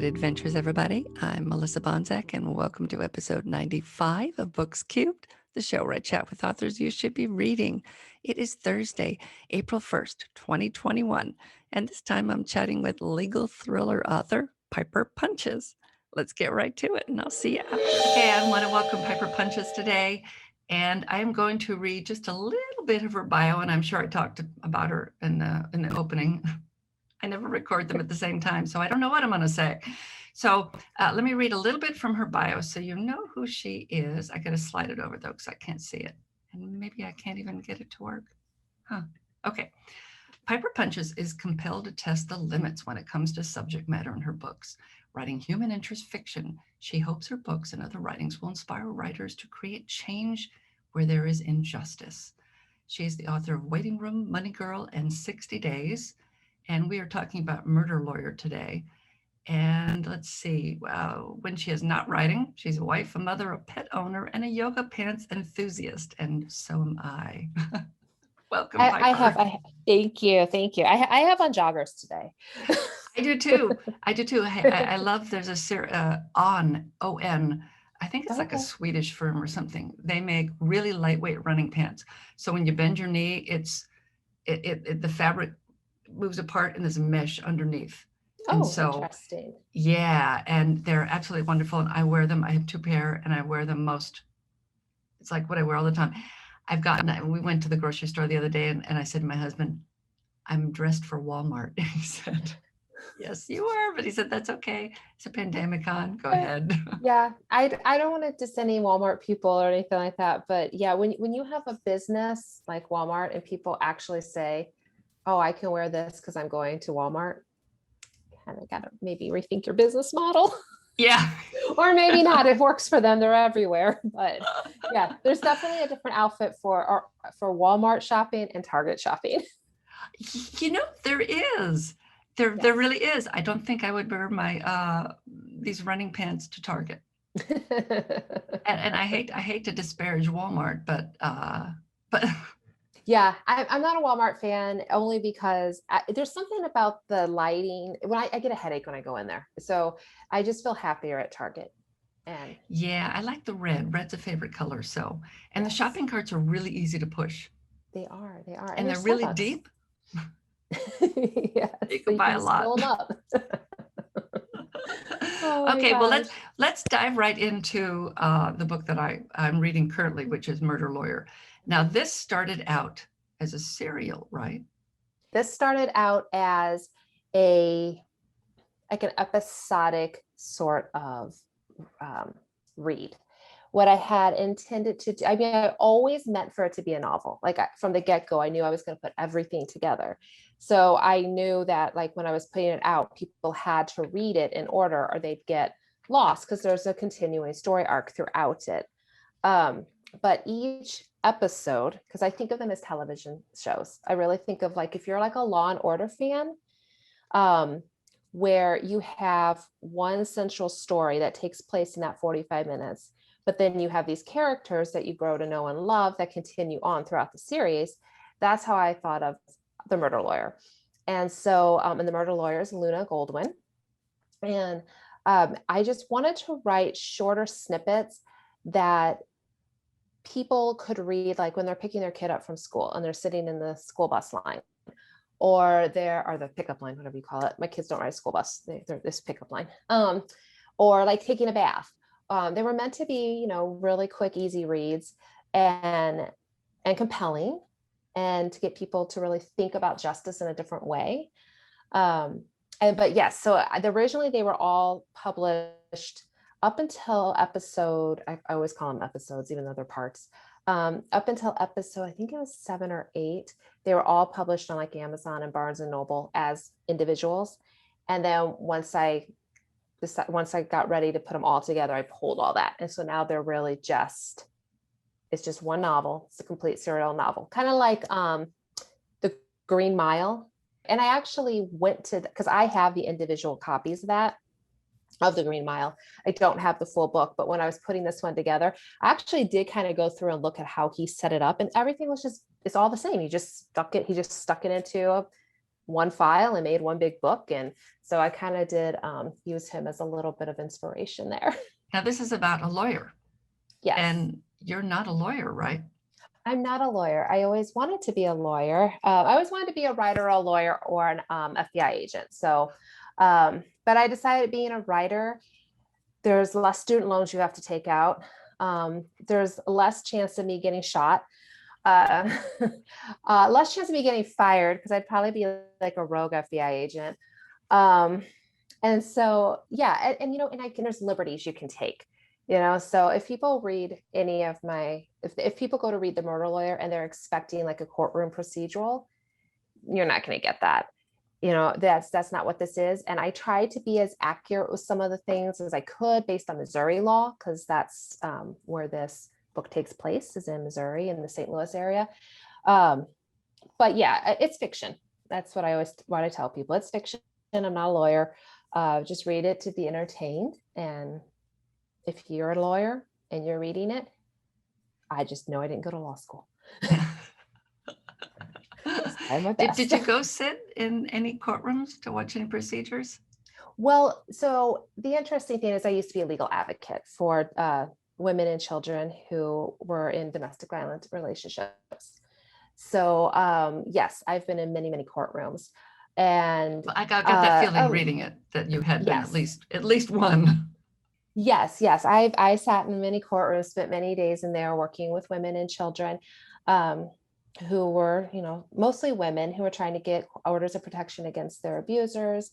Good adventures, everybody. I'm Melissa Bonzak, and welcome to episode 95 of Books Cubed, the show where I chat with authors you should be reading. It is Thursday, April 1st, 2021, and this time I'm chatting with legal thriller author Piper Punches. Let's get right to it, and I'll see you after. Okay, I want to welcome Piper Punches today, and I am going to read just a little bit of her bio, and I'm sure I talked about her in the opening. I never record them at the same time, so I don't know what I'm going to say. So let me read a little bit from her bio so you know who she is. I got to slide it over, though, because I can't see it. And maybe I can't even get it to work. Okay. Piper Punches is compelled to test the limits when it comes to subject matter in her books. Writing human interest fiction, she hopes her books and other writings will inspire writers to create change where there is injustice. She is the author of Waiting Room, Money Girl, and 60 Days. And we are talking about Murder Lawyer today. And let's see, when she is not writing, she's a wife, a mother, a pet owner, and a yoga pants enthusiast. And so am I. Welcome, Piper. Thank you. I have on joggers today. I do too. I love, there's a On. I think it's like a Swedish firm or something. They make really lightweight running pants. So when you bend your knee, the fabric moves apart and there's a mesh underneath. And so, interesting. Yeah, and they're absolutely wonderful. And I wear them. I have 2 pair, and I wear them most. It's like what I wear all the time. We went to the grocery store the other day, and I said to my husband, I'm dressed for Walmart. He said, yes, you are. But he said, that's okay. It's a pandemic on. Go ahead. Yeah, I don't want to diss any Walmart people or anything like that. But yeah, when you have a business like Walmart and people actually say, oh, I can wear this because I'm going to Walmart, kind of got to maybe rethink your business model. Yeah. Or maybe not. It works for them. They're everywhere. But yeah, there's definitely a different outfit for Walmart shopping and Target shopping. You know, there is. There really is. I don't think I would wear my these running pants to Target. and I hate to disparage Walmart, but yeah, I'm not a Walmart fan only because there's something about the lighting. When I get a headache when I go in there, so I just feel happier at Target. And yeah, I like the red. Red's a favorite color. So, and the shopping carts are really easy to push. They are, and they're really deep. Yes, you can buy a lot. Fill them up. Okay, well let's dive right into the book that I'm reading currently, which is Murder Lawyer. Now, this started out as a serial, right? This started out as an episodic sort of read. What I had intended to do, I always meant for it to be a novel. Like from the get-go, I knew I was going to put everything together. So I knew that like when I was putting it out, people had to read it in order or they'd get lost because there's a continuing story arc throughout it. But each episode, because I think of them as television shows, I really think of like, if you're like a Law and Order fan, where you have one central story that takes place in that 45 minutes, but then you have these characters that you grow to know and love that continue on throughout the series. That's how I thought of the Murder Lawyer. And so, and the Murder Lawyer is Luna Goldwyn. And I just wanted to write shorter snippets that people could read, like when they're picking their kid up from school and they're sitting in the school bus line, or the pickup line, whatever you call it. My kids don't ride a school bus; they're this pickup line. Or like taking a bath. They were meant to be, really quick, easy reads and compelling, and to get people to really think about justice in a different way. But yes, so originally they were all published up until episode, I always call them episodes, even though they're parts, up until episode, I think it was 7 or 8, they were all published on like Amazon and Barnes and Noble as individuals. And then once I got ready to put them all together, I pulled all that. And so now they're really it's just one novel. It's a complete serial novel, kind of like The Green Mile. And I actually went to, because I have the individual copies of The Green Mile. I don't have the full book, but when I was putting this one together, I actually did kind of go through and look at how he set it up, and everything was it's all the same. He just stuck it into one file and made one big book. And so I kind of did use him as a little bit of inspiration there. Now, this is about a lawyer. Yes. And you're not a lawyer, right? I'm not a lawyer. I always wanted to be a lawyer. I always wanted to be a writer, a lawyer, or an FBI agent. So, but I decided being a writer, there's less student loans you have to take out. There's less chance of me getting shot. Less chance of me getting fired because I'd probably be like a rogue FBI agent. And so, yeah, and there's liberties you can take. So if people read any of if people go to read The Murder Lawyer and they're expecting like a courtroom procedural, you're not going to get that. That's not what this is. And I tried to be as accurate with some of the things as I could based on Missouri law, because that's where this book takes place, is in Missouri, in the St. Louis area. But yeah, it's fiction. That's what I always want to tell people. It's fiction. I'm not a lawyer. Just read it to be entertained. And if you're a lawyer and you're reading it, I just know I didn't go to law school. Did you go sit in any courtrooms to watch any procedures? Well, so the interesting thing is I used to be a legal advocate for women and children who were in domestic violence relationships. So yes, I've been in many, many courtrooms. And I got that feeling reading it, that you had been at least one. Yes. I sat in many courtrooms, spent many days in there working with women and children who were, mostly women who were trying to get orders of protection against their abusers,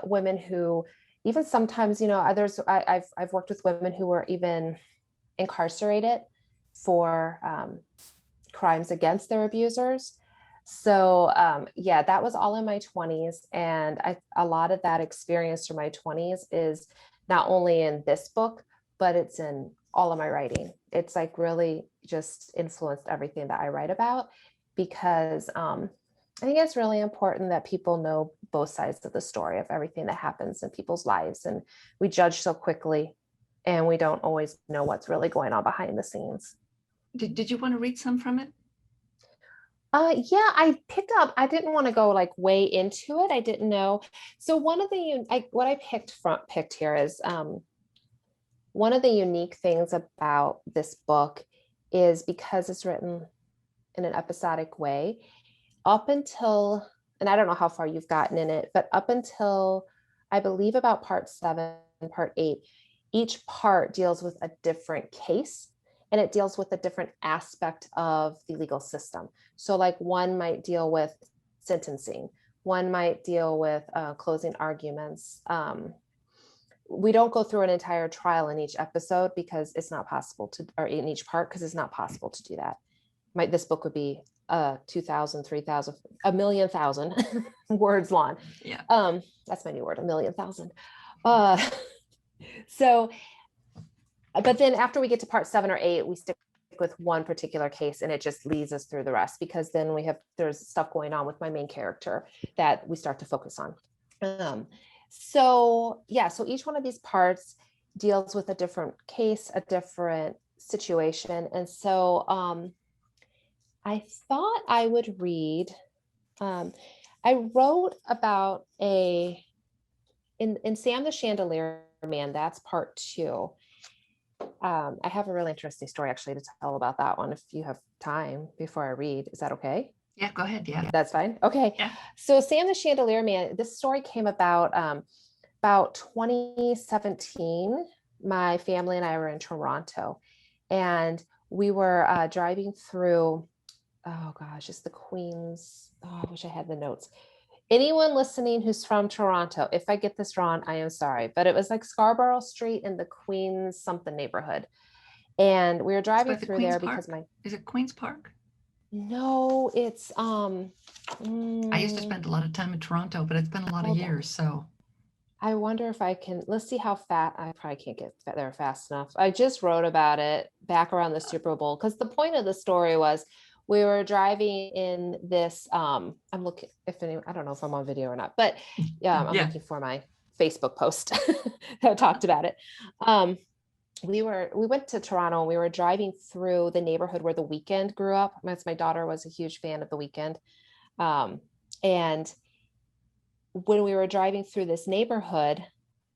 women who even sometimes, I've worked with women who were even incarcerated for crimes against their abusers. So that was all in my 20s. And a lot of that experience from my 20s is not only in this book, but it's in all of my writing. It's like really just influenced everything that I write about, because I think it's really important that people know both sides of the story of everything that happens in people's lives. And we judge so quickly and we don't always know what's really going on behind the scenes. Did you want to read some from it? Yeah, I picked up. I didn't want to go like way into it. I didn't know. So one of what I picked here is one of the unique things about this book is because it's written in an episodic way. Up until, and I don't know how far you've gotten in it, but up until I believe about part 7, part 8, each part deals with a different case. And it deals with a different aspect of the legal system. So like one might deal with sentencing. One might deal with closing arguments. We don't go through an entire trial in each episode because it's not possible to, or in each part, because it's not possible to do that. This book would be 2,000, 3,000, 1,000,000 words long. Yeah. That's my new word, 1,000,000. But then after we get to part 7 or 8, we stick with one particular case and it just leads us through the rest, because then there's stuff going on with my main character that we start to focus on. So each one of these parts deals with a different case, a different situation. And so I thought I would read, I wrote about in Sam the Chandelier Man, that's part 2. I have a really interesting story actually to tell about that one if you have time before I read. Is that okay? Yeah, go ahead. Yeah. That's fine. Okay. Yeah. So Sam the Chandelier Man, this story came about 2017. My family and I were in Toronto and we were driving through, it's the Queens. Oh, I wish I had the notes. Anyone listening who's from Toronto, if I get this wrong, I am sorry, but it was like Scarborough Street in the Queens something neighborhood. And we were driving through there because is it Queens Park? No, it's I used to spend a lot of time in Toronto, but it's been a lot of years. So I wonder if I can, let's see how fast, I probably can't get there fast enough. I just wrote about it back around the Super Bowl, because the point of the story was we were driving in this, I'm looking, I don't know if I'm on video or not, but I'm looking for my Facebook post that talked about it. We went to Toronto and we were driving through the neighborhood where The Weeknd grew up. My daughter was a huge fan of The Weeknd. And when we were driving through this neighborhood,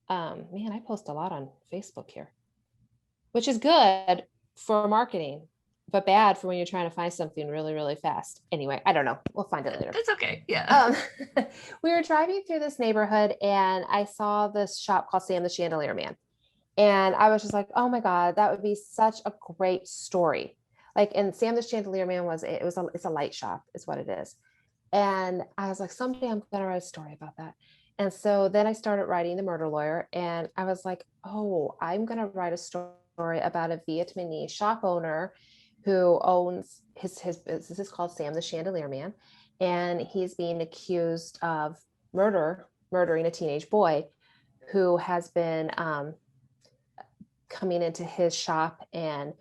man, I post a lot on Facebook here, which is good for marketing, but bad for when you're trying to find something really, really fast. Anyway, I don't know. We'll find it later. That's okay. Yeah. We were driving through this neighborhood and I saw this shop called Sam the Chandelier Man. And I was just like, oh my God, that would be such a great story. Like, and Sam the Chandelier Man it's a light shop is what it is. And I was like, someday I'm going to write a story about that. And so then I started writing The Murder Lawyer. And I was like, oh, I'm going to write a story about a Vietnamese shop owner who owns his business is called Sam the Chandelier Man. And he's being accused of murdering a teenage boy who has been coming into his shop and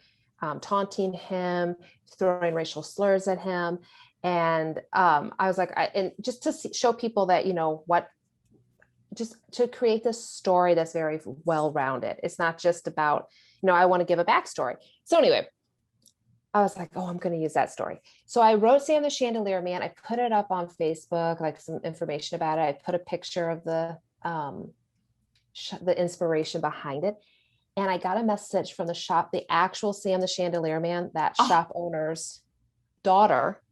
taunting him, throwing racial slurs at him. And I was like, and just to show people that, just to create this story that's very well-rounded. It's not just about, I want to give a backstory. So anyway, I was like, oh, I'm going to use that story. So I wrote Sam the Chandelier Man. I put it up on Facebook, like some information about it. I put a picture of the inspiration behind it. And I got a message from the shop, the actual Sam the Chandelier Man, that shop owner's daughter,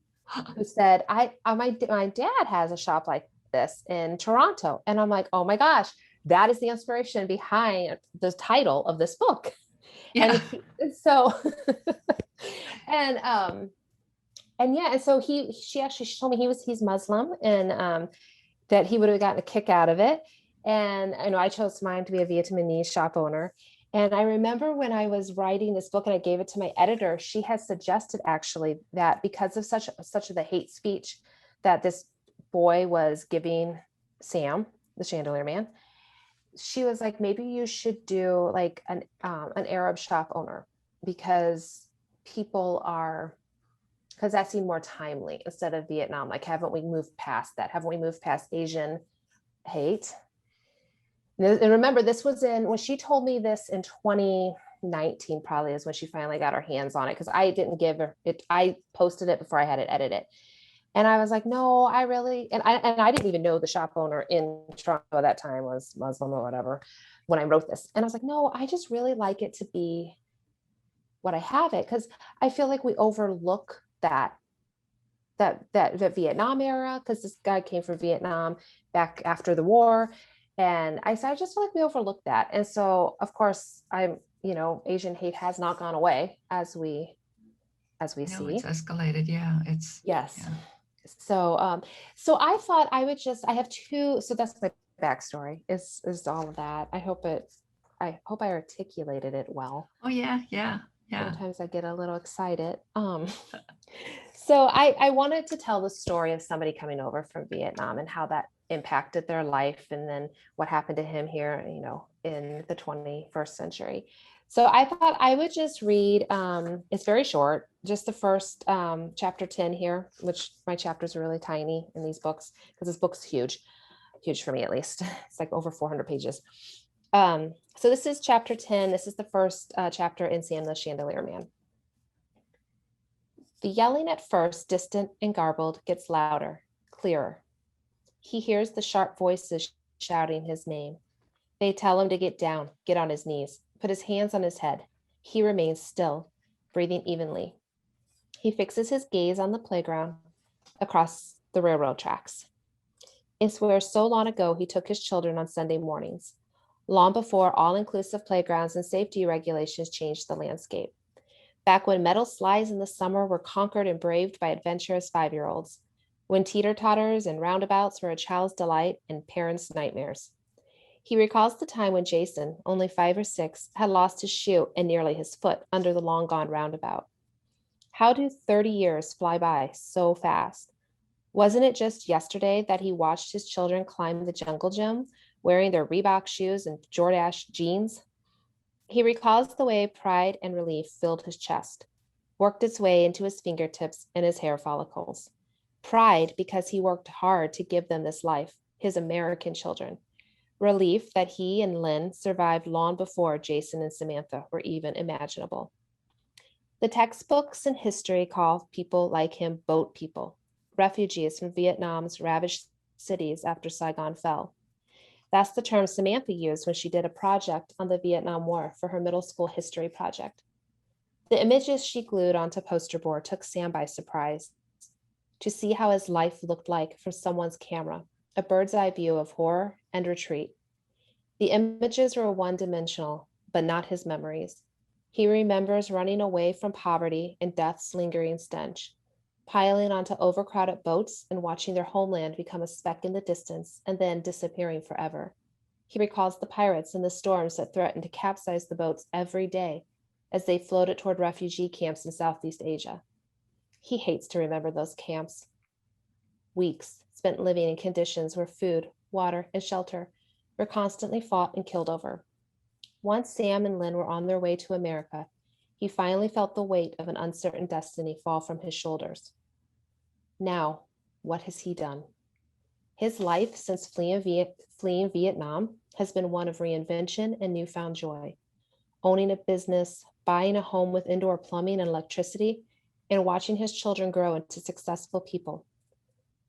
who said, my dad has a shop like this in Toronto. And I'm like, oh my gosh, that is the inspiration behind the title of this book. Yeah. And so, and yeah, and so she told me he's Muslim and that he would have gotten a kick out of it. And I chose mine to be a Vietnamese shop owner. And I remember when I was writing this book and I gave it to my editor, she has suggested actually that because of such of the hate speech that this boy was giving Sam, the Chandelier Man, she was like, maybe you should do like an Arab shop owner because that seemed more timely instead of Vietnam. Like, haven't we moved past that? Haven't we moved past Asian hate? And remember, this was when she told me this in 2019, probably is when she finally got her hands on it. Because I didn't give her it. I posted it before I had it edited. And I was like, no, I really, and I didn't even know the shop owner in Toronto at that time was Muslim or whatever when I wrote this. And I was like, no, I just really like it to be what I have it. Because I feel like we overlook that Vietnam era, because this guy came from Vietnam back after the war. And I said, I just feel like we overlooked that. And so, of course, Asian hate has not gone away as we see. It's escalated. Yeah. Yes. Yeah. So I thought I have two. So that's my backstory is all of that. I hope I articulated it well. Oh yeah. Yeah. Yeah. Sometimes I get a little excited. So I wanted to tell the story of somebody coming over from Vietnam and how that impacted their life, and then what happened to him here, in the 21st century. So I thought I would just read, it's very short, just the first chapter 10 here, which my chapters are really tiny in these books because this book's huge for me at least. It's like over 400 pages. So this is chapter 10. This is the first chapter in Sam the Chandelier Man. The yelling, at first distant and garbled, gets louder, clearer. He hears the sharp voices shouting his name. They tell him to get down, get on his knees, put his hands on his head. He remains still, breathing evenly. He fixes his gaze on the playground across the railroad tracks. It's where so long ago he took his children on Sunday mornings, long before all-inclusive playgrounds and safety regulations changed the landscape. Back when metal slides in the summer were conquered and braved by adventurous 5-year-olds, when teeter-totters and roundabouts were a child's delight and parents' nightmares. He recalls the time when Jason, only 5 or 6, had lost his shoe and nearly his foot under the long-gone roundabout. How do 30 years fly by so fast? Wasn't it just yesterday that he watched his children climb the jungle gym, wearing their Reebok shoes and Jordache jeans? He recalls the way pride and relief filled his chest, worked its way into his fingertips and his hair follicles. Pride because he worked hard to give them this life, his American children. Relief that he and Lynn survived long before Jason and Samantha were even imaginable. The textbooks in history call people like him boat people, refugees from Vietnam's ravaged cities after Saigon fell. That's the term Samantha used when she did a project on the Vietnam War for her middle school history project. The images she glued onto poster board took Sam by surprise. To see how his life looked like from someone's camera, a bird's eye view of horror and retreat. The images were one-dimensional, but not his memories. He remembers running away from poverty and death's lingering stench, piling onto overcrowded boats and watching their homeland become a speck in the distance and then disappearing forever. He recalls the pirates and the storms that threatened to capsize the boats every day as they floated toward refugee camps in Southeast Asia. He hates to remember those camps. Weeks spent living in conditions where food, water, and shelter were constantly fought and killed over. Once Sam and Lynn were on their way to America, he finally felt the weight of an uncertain destiny fall from his shoulders. Now, what has he done? His life since fleeing Vietnam has been one of reinvention and newfound joy. Owning a business, buying a home with indoor plumbing and electricity, and watching his children grow into successful people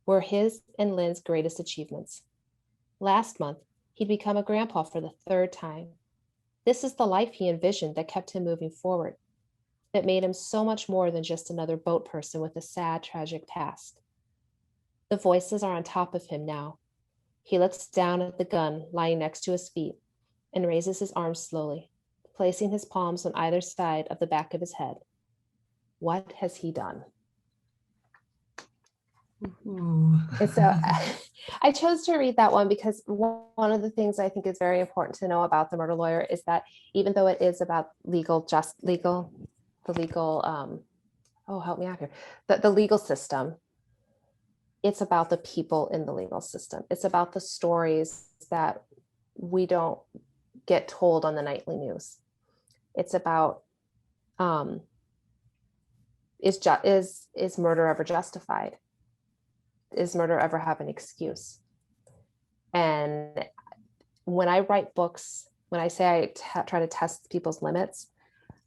were his and Lynn's greatest achievements. Last month, he'd become a grandpa for the third time. This is the life he envisioned that kept him moving forward. It made him so much more than just another boat person with a sad, tragic past. The voices are on top of him now. He looks down at the gun lying next to his feet and raises his arms slowly, placing his palms on either side of the back of his head. What has he done? Ooh. And so I chose to read that one because one of the things I think is very important to know about The Murder Lawyer is that even though it is about the legal system, it's about the people in the legal system. It's about the stories that we don't get told on the nightly news. It's about is murder ever justified? Is murder ever have an excuse? And when I write books, when I say try to test people's limits,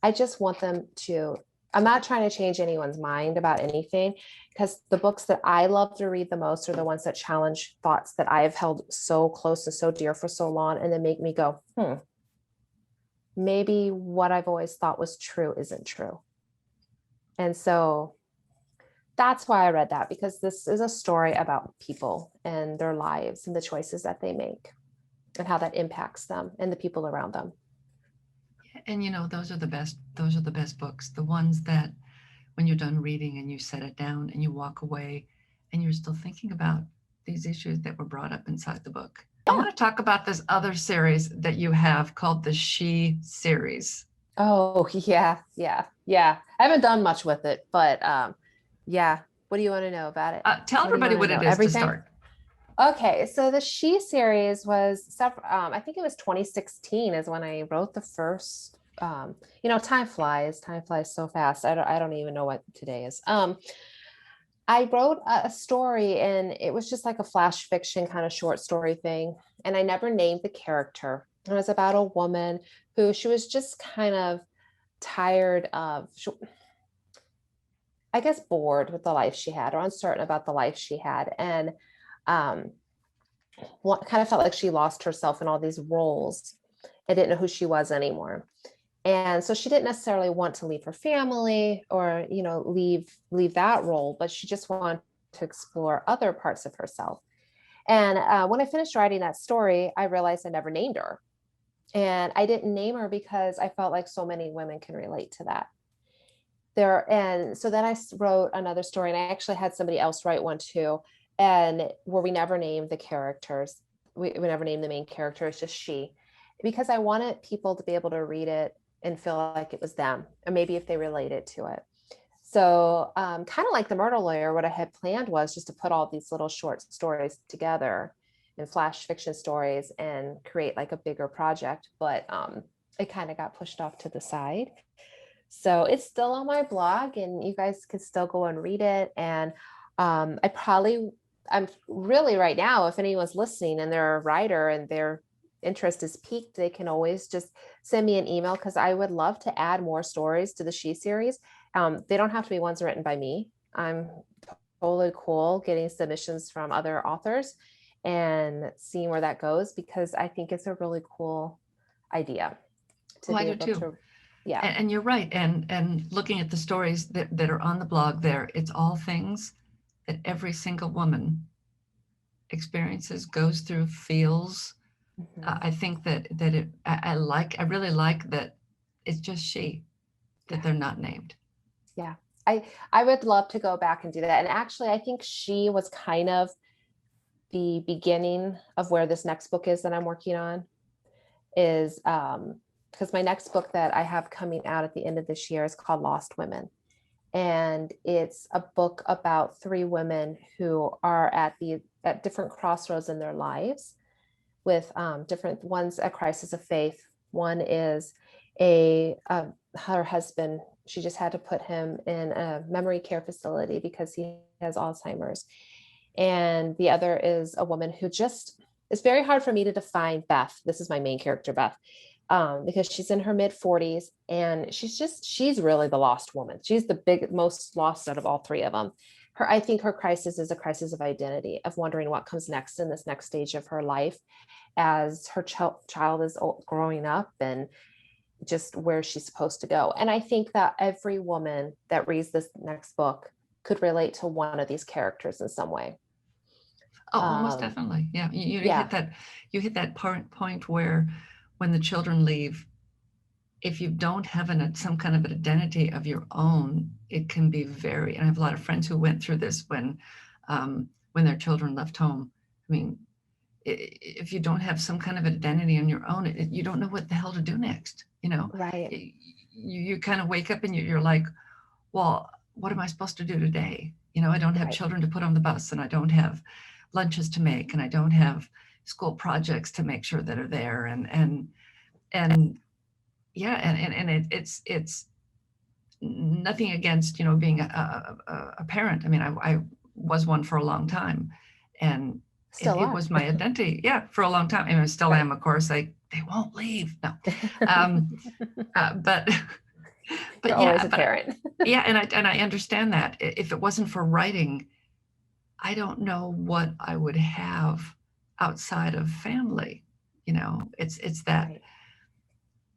I just want them to, I'm not trying to change anyone's mind about anything, because the books that I love to read the most are the ones that challenge thoughts that I have held so close and so dear for so long, and then make me go, maybe what I've always thought was true isn't true. And so that's why I read that, because this is a story about people and their lives and the choices that they make and how that impacts them and the people around them. And those are the best books, the ones that when you're done reading and you set it down and you walk away and you're still thinking about these issues that were brought up inside the book. I want to talk about this other series that you have called the She series. Oh, yeah. I haven't done much with it, but yeah. What do you want to know about it? Tell everybody what it is to start. Okay, so the She series was I think it was 2016 is when I wrote the first. Time flies so fast. I don't even know what today is. I wrote a story, and it was just like a flash fiction kind of short story thing, and I never named the character. It was about a woman who she was just kind of tired of, I guess, bored with the life she had, or uncertain about the life she had, and kind of felt like she lost herself in all these roles and didn't know who she was anymore. And so she didn't necessarily want to leave her family or, leave that role, but she just wanted to explore other parts of herself. And when I finished writing that story, I realized I never named her. And I didn't name her because I felt like so many women can relate to that. And so then I wrote another story, and I actually had somebody else write one too, and where we never named the characters. We never named the main character. It's just she, because I wanted people to be able to read it and feel like it was them, or maybe if they related to it. So kind of like The Murder Lawyer, what I had planned was just to put all these little short stories together and flash fiction stories and create like a bigger project, but it kind of got pushed off to the side. So it's still on my blog, and you guys can still go and read it. And I'm really right now, if anyone's listening and they're a writer and their interest is piqued, they can always just send me an email, because I would love to add more stories to the She series. They don't have to be ones written by me. I'm totally cool getting submissions from other authors and seeing where that goes, because I think it's a really cool idea to Oh, I be do able too. to, yeah. And you're right. And looking at the stories that are on the blog there, it's all things that every single woman experiences, goes through, feels. Mhm. I think I really like that it's just she, that Yeah. they're not named. Yeah. I would love to go back and do that. And actually, I think she was kind of the beginning of where this next book is that I'm working on, is because my next book that I have coming out at the end of this year is called Lost Women. And it's a book about three women who are at different crossroads in their lives, with different ones, a crisis of faith. One is her husband, she just had to put him in a memory care facility because he has Alzheimer's. And the other is a woman who just, it's very hard for me to define Beth. This is my main character, Beth, because she's in her mid 40s and she's really the lost woman. She's the most lost out of all three of them. I think her crisis is a crisis of identity, of wondering what comes next in this next stage of her life, as her child is growing up, and just where she's supposed to go. And I think that every woman that reads this next book could relate to one of these characters in some way. Oh, almost definitely. Yeah. Yeah, You hit that point where when the children leave, if you don't have some kind of an identity of your own, it can be very, and I have a lot of friends who went through this when their children left home. I mean, if you don't have some kind of identity on your own, you don't know what the hell to do next. right, You kind of wake up and you're like, well, what am I supposed to do today? I don't have right. children to put on the bus, and I don't have lunches to make, and I don't have school projects to make sure that are there. And yeah, it's nothing against, being a parent. I mean, I was one for a long time, and Still it are. was my identity. Yeah, for a long time, and I still Right. am. Of course, they won't leave. No, um, but You're but always yeah, a but parent. yeah, and I understand that. If it wasn't for writing, I don't know what I would have outside of family. It's that, Right.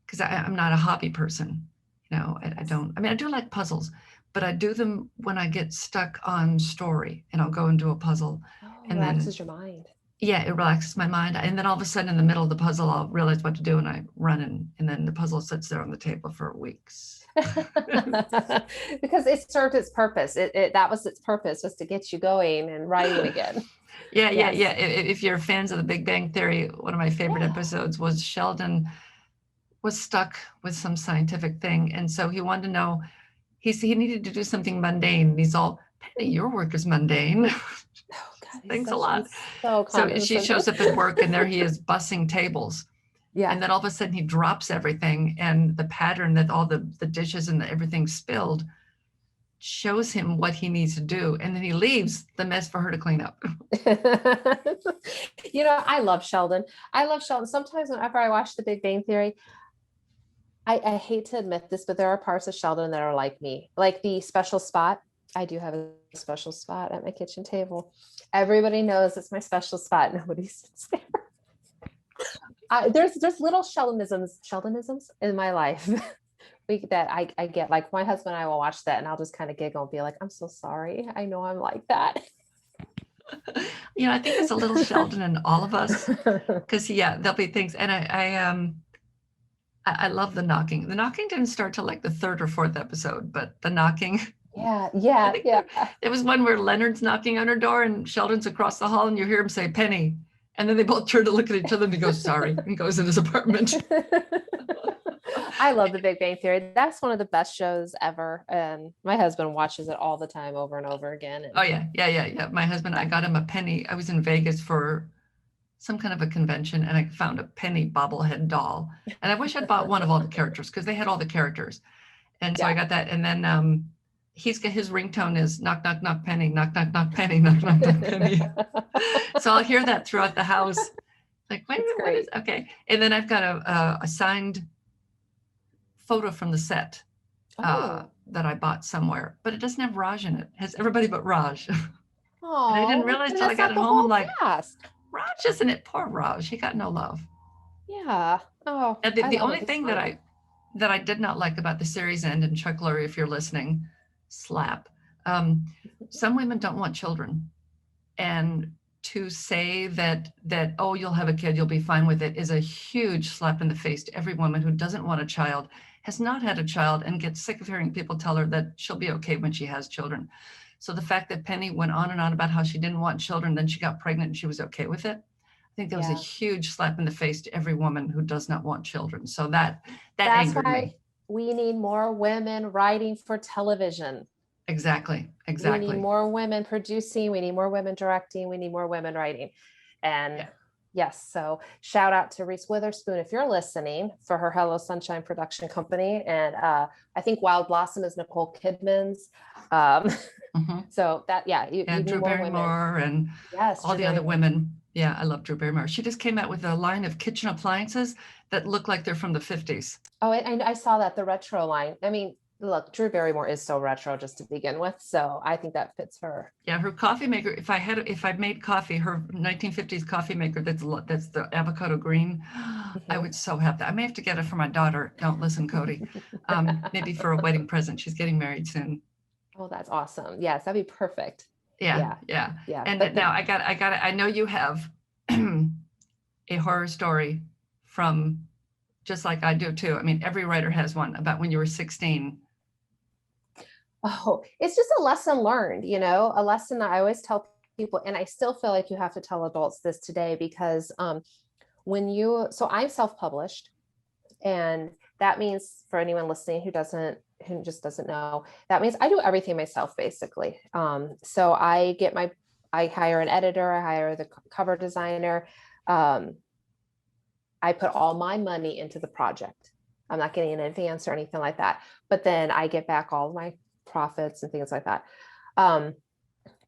because I'm not a hobby person. I Yes. don't. I mean, I do like puzzles, but I do them when I get stuck on story, and I'll go and do a puzzle, Oh, and then relaxes your mind. yeah, it relaxes my mind, and then all of a sudden in the middle of the puzzle, I'll realize what to do, and I run, and then the puzzle sits there on the table for weeks. Because it served its purpose. That was its purpose, was to get you going and writing again. Yeah, yeah, yeah. Yes. If you're fans of The Big Bang Theory, one of my favorite Yeah. episodes was Sheldon was stuck with some scientific thing, and so he wanted to know. He needed to do something mundane. And he's all, Penny, your work is mundane. Oh God, Thanks a lot. he's so So she condescending. shows up at work, and there he is bussing tables. Yeah. And then all of a sudden he drops everything, and the pattern that all the dishes and everything spilled shows him what he needs to do. And then he leaves the mess for her to clean up. I love Sheldon. I love Sheldon. Sometimes whenever I watch The Big Bang Theory, I hate to admit this, but there are parts of Sheldon that are like me, like the special spot. I do have a special spot at my kitchen table. Everybody knows it's my special spot. Nobody sits there. There's little Sheldonisms in my life that I get. Like my husband and I will watch that, and I'll just kind of giggle and be like, "I'm so sorry. I know I'm like that." I think it's a little Sheldon in all of us, because yeah, there'll be things, and I love the knocking. The knocking didn't start till like the third or fourth episode, but the knocking. Yeah, I yeah, think yeah. there was one where Leonard's knocking on her door, and Sheldon's across the hall, and you hear him say Penny, and then they both turn to look at each other, and he goes, sorry, and he goes in his apartment. I love The Big Bang Theory. That's one of the best shows ever. And my husband watches it all the time, over and over again. And Oh yeah, yeah, yeah, yeah. My husband, I got him a Penny. I was in Vegas for some kind of a convention, and I found a Penny bobblehead doll. And I wish I'd bought one of all the characters, because they had all the characters. And so I yeah. got that. And then he's got, his ringtone is knock, knock, knock, Penny, knock, knock, knock, Penny, knock, knock, knock, Penny. So I'll hear that throughout the house. Like, wait a minute, what is, okay. And then I've got a signed photo from the set. Oh, that I bought somewhere, but it doesn't have Raj in it. It has everybody but Raj. And I didn't oh, realize and till I that's got not it the home. I'm whole like, cast. Raj isn't it? Poor Raj. He got no love. Yeah. Oh, And I the love only it. He's thing funny. that I did not like about the series end, and Chuck Lorre, if you're listening, slap. Um, some women don't want children, and to say that oh, you'll have a kid, you'll be fine with it, is a huge slap in the face to every woman who doesn't want a child, has not had a child, and gets sick of hearing people tell her that she'll be okay when she has children. So the fact that Penny went on and on about how she didn't want children, then she got pregnant and she was okay with it, I think that was a Yeah. huge slap in the face to every woman who does not want children. So that That's angered why me. we need more women writing for television. Exactly. We need Exactly. more women producing. We need more women directing. We need more women writing. And Yeah. yes, so shout out to Reese Witherspoon if you're listening for her Hello Sunshine production company. And I think Wild Blossom is Nicole Kidman's. Um, Mm-hmm. so that, yeah, you And need Drew more women. Barrymore and Yes, all Drew the other Barrymore. women. Yeah, I love Drew Barrymore. She just came out with a line of kitchen appliances that look like they're from the 50s. Oh, I saw that, the retro line. I mean, look, Drew Barrymore is so retro just to begin with. So I think that fits her. Yeah, her coffee maker. If I made coffee, her 1950s coffee maker that's the avocado green, I Mhm. would so have that. I may have to get it for my daughter. Don't listen, Cody. Maybe for a wedding present. She's getting married soon. Oh, that's awesome. Yes, that'd be perfect. Yeah, Yeah. yeah. Yeah. And But now I know you have a horror story from, just like I do too. I mean, every writer has one about when you were 16. oh, it's just a lesson learned, a lesson that I always tell people. And I still feel like you have to tell adults this today because so I'm self-published. And that means, for anyone listening who just doesn't know, that means I do everything myself, basically. So I hire an editor, I hire the cover designer. Um, I put all my money into the project. I'm not getting an advance or anything like that. But then I get back all of my profits and things like that. Um,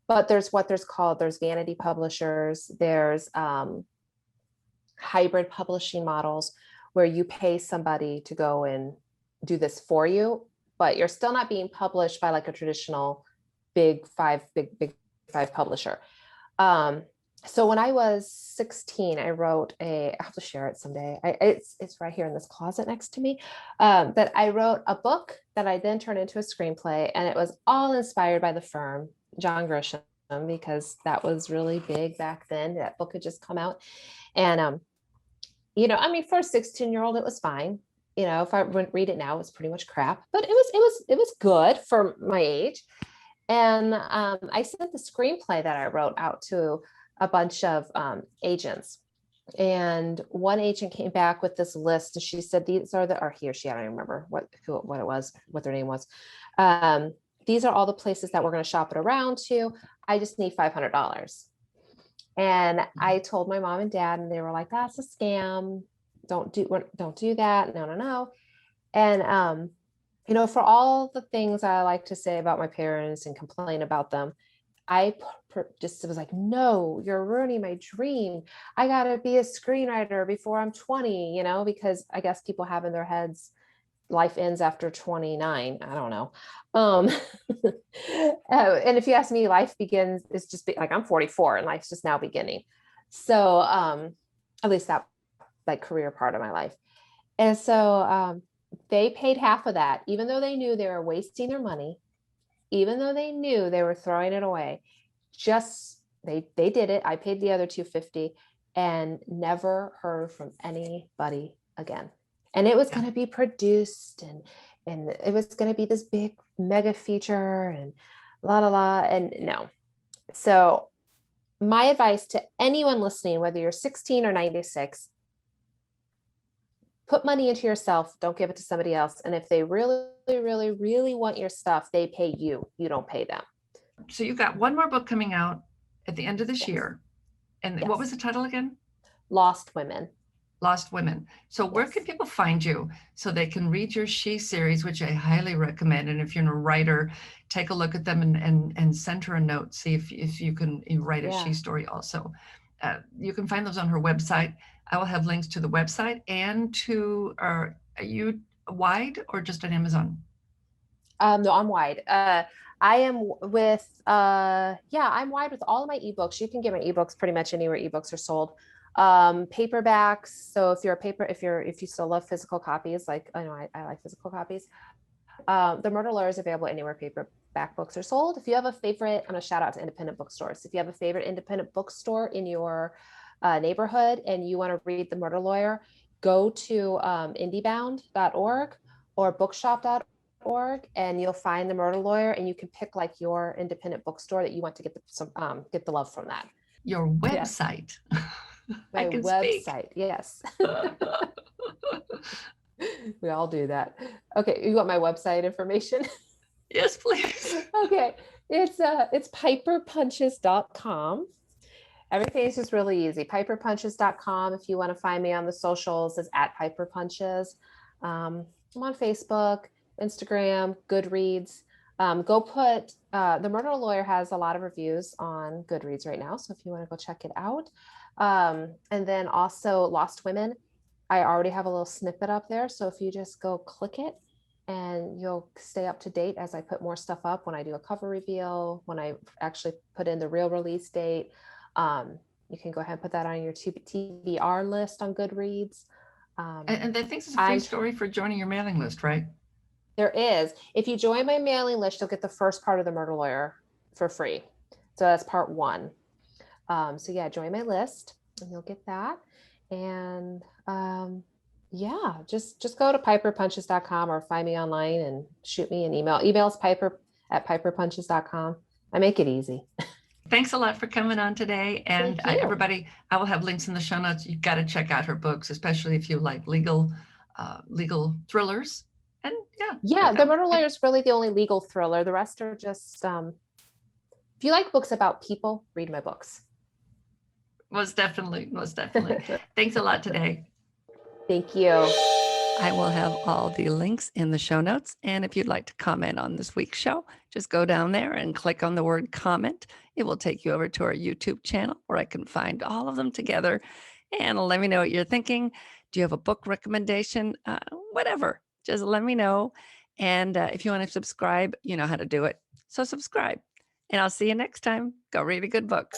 but there's vanity publishers, there's hybrid publishing models where you pay somebody to go and do this for you, but you're still not being published by like a traditional big five publisher. Um, so when I was 16, I have to share it someday. It's right here in this closet next to me. That I wrote a book that I then turned into a screenplay, and it was all inspired by The Firm, John Grisham, because that was really big back then. That book had just come out. And I mean, for a 16-year-old, it was fine. If I read it now, it's pretty much crap, but it was good for my age. And I sent the screenplay that I wrote out to a bunch of agents. And one agent came back with this list, and she said, "These are or he or she, I don't even remember what it was, what their name was. Um, these are all the places that we're going to shop it around to. I just need $500." And I told my mom and dad, and they were like, "That's a scam. Don't do that. No, no, no." And for all the things I like to say about my parents and complain about them, I just was like, "No, you're ruining my dream. I gotta be a screenwriter before I'm 20." Because I guess people have in their heads life ends after 29. I don't know. Um, and if you ask me, life begins, it's just like I'm 44 and life's just now beginning. So at least that like career part of my life. And so they paid half of that, even though they knew they were wasting their money, even though they knew they were throwing it away. Just they did it. I paid the other 250 and never heard from anybody again. And it was Yeah. going to be produced and it was going to be this big mega feature and la la la, and no. So my advice to anyone listening, whether you're 16 or 96, put money into yourself. Don't give it to somebody else. And if they really, really, really want your stuff, they pay you. You don't pay them. So you got one more book coming out at the end of this Yes. year. And what was Yes. the title again? Lost Women. Lost Women. So where can Yes. people find you so they can read your She series, which I highly recommend? And if you're a writer, take a look at them and send her a note. See if you can write a She Yeah. story also. You can find those on her website. I will have links to the website and to, are you wide or just on Amazon? No, I'm wide. I am with yeah, I'm wide with all of my ebooks. You can get my ebooks pretty much anywhere ebooks are sold. Paperbacks. So if you still love physical copies, like I know I like physical copies. The Murder Lawyer is available anywhere paperback books are sold. If you have a favorite, I'm gonna shout out to independent bookstores. If you have a favorite independent bookstore in your neighborhood and you want to read The Murder Lawyer, go to indiebound.org or bookshop.org and you'll find The Murder Lawyer, and you can pick like your independent bookstore that you want to get the love from that. Your Yes, website. I my can speak. website. Yes. We all do that. Okay, you want my website information? Yes, please. Okay, it's piperpunches.com. Everything is just really easy. Piperpunches.com. If you want to find me on the socials, is at piperpunches. I'm on Facebook, Instagram, Goodreads. Go put The Murder Lawyer has a lot of reviews on Goodreads right now, so if you want to go check it out. And then also Lost Women. I already have a little snippet up there, so if you just go click it, and you'll stay up to date as I put more stuff up when I do a cover reveal, when I actually put in the real release date. You can go ahead and put that on your TBR list on Goodreads. And I think it's a free I'm story for joining your mailing list, right? There is. If you join my mailing list, you'll get the first part of The Murder Lawyer for free. So that's part one. So yeah, join my list and you'll get that. And yeah, just go to piperpunches.com or find me online and shoot me an email. Email's piper@piperpunches.com. I make it easy. Thanks a lot for coming on today. And Thank you. everybody, I will have links in the show notes. You've got to check out her books, especially if you like legal thrillers. And yeah, The Murder Lawyer is really the only legal thriller. The rest are just if you like books about people, read my books. Most definitely. Thanks a lot today. Thank you. I will have all the links in the show notes. And if you'd like to comment on this week's show, just go down there and click on the word comment. It will take you over to our YouTube channel where I can find all of them together. And let me know what you're thinking. Do you have a book recommendation? Whatever. Just let me know. And if you want to subscribe, you know how to do it. So subscribe. And I'll see you next time. Go read a good book.